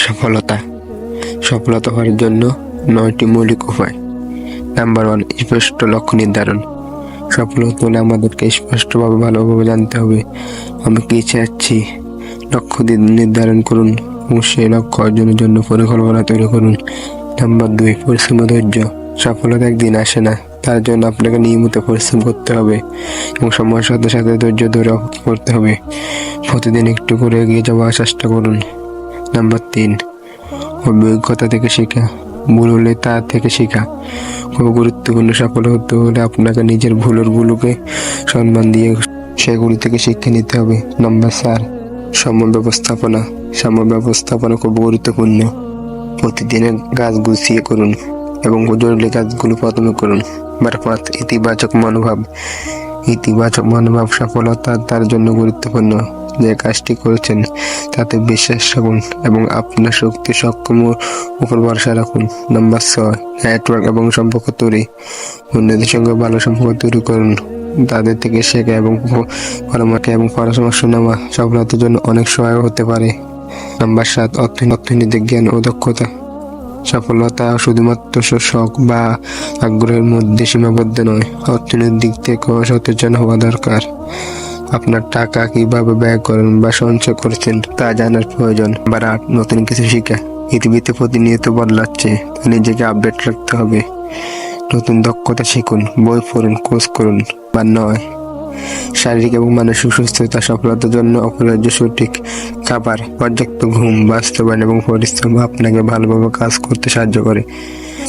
সফলতা সফলতা হওয়ার জন্য 9টি মৌলিক উপায়। নাম্বার 1, স্পষ্ট লক্ষ্য নির্ধারণ। সফল হতে হলে আমাদেরকে স্পষ্টভাবে ভালোভাবে জানতে হবে আমি কি চাচ্ছি। লক্ষ্য নির্ধারণ করুন এবং সেই লক্ষ্য অর্জনের জন্য পরিকল্পনা তৈরি করুন। নাম্বার 2, পরিশ্রম ও ধৈর্য। সফলতা একদিন আসে না, তার জন্য আপনাকে নিয়মিত পরিশ্রম করতে হবে এবং সময়ের সাথে সাথে ধৈর্য ধরে অপেক্ষা করতে হবে। প্রতিদিন একটু করে এগিয়ে যাওয়ার চেষ্টা করুন। নাম্বার 3, অভিজ্ঞতা থেকে শেখা। ভুল হলে তা থেকে শেখা খুব গুরুত্বপূর্ণ। সফল হতে হলে আপনাকে নিজের ভুলগুলোকে সম্মান দিয়ে সেগুলি থেকে শিক্ষা নিতে হবে। নাম্বার 4, সময় ব্যবস্থাপনা। সময় ব্যবস্থাপনা খুব গুরুত্বপূর্ণ। প্রতিদিনের কাজ গুছিয়ে করুন এবং জরুরি কাজগুলো প্রথমে করুন। নাম্বার 5, ইতিবাচক মনোভাব। ইতিবাচক মনোভাব সফলতা তার জন্য গুরুত্বপূর্ণ। যে কাজটি করেছেন তাতে বিশ্বাস রাখুন এবং আপনার শক্তি সক্ষম উপর ভরসা রাখুন। নাম্বার 6, নেটওয়ার্ক এবং সম্পর্ক তৈরি। অন্যদের সঙ্গে ভালো সম্পর্ক তৈরি করুন, তাদের থেকে শেখা এবং পরামর্শ নেওয়া সফলতার জন্য অনেক সহায়ক হতে পারে। নাম্বার 7, অর্থনৈতিক জ্ঞান ও দক্ষতা। সফলতা শুধুমাত্র শখ বা আগ্রহের মধ্যে সীমাবদ্ধ নয়, অর্থনৈতিক দিক থেকেও সচেতন হওয়া দরকার। আপনার টাকা কিভাবে ব্যয় করেন বা সঞ্চয় করছেন তা জানার প্রয়োজন। নাম্বার 8, নতুন কিছু শেখা। পৃথিবীতে প্রতিনিয়ত বদলাচ্ছে, নিজেকে আপডেট রাখতে হবে। নতুন দক্ষতা শিখুন, বই পড়ুন, কোর্স করুন। বা 9, শারীরিক এবং মানসিক সুস্থতা। সফলতার জন্য অপরিহার্য সঠিক খাবার, পর্যাপ্ত ঘুম, বাস্তবায়ন এবং পরিশ্রম আপনাকে ভালোভাবে কাজ করতে সাহায্য করে।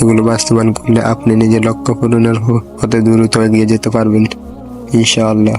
এগুলো বাস্তবায়ন করলে আপনি নিজের লক্ষ্য পূরণের পথে দ্রুত এগিয়ে যেতে পারবেন ইনশাআল্লাহ।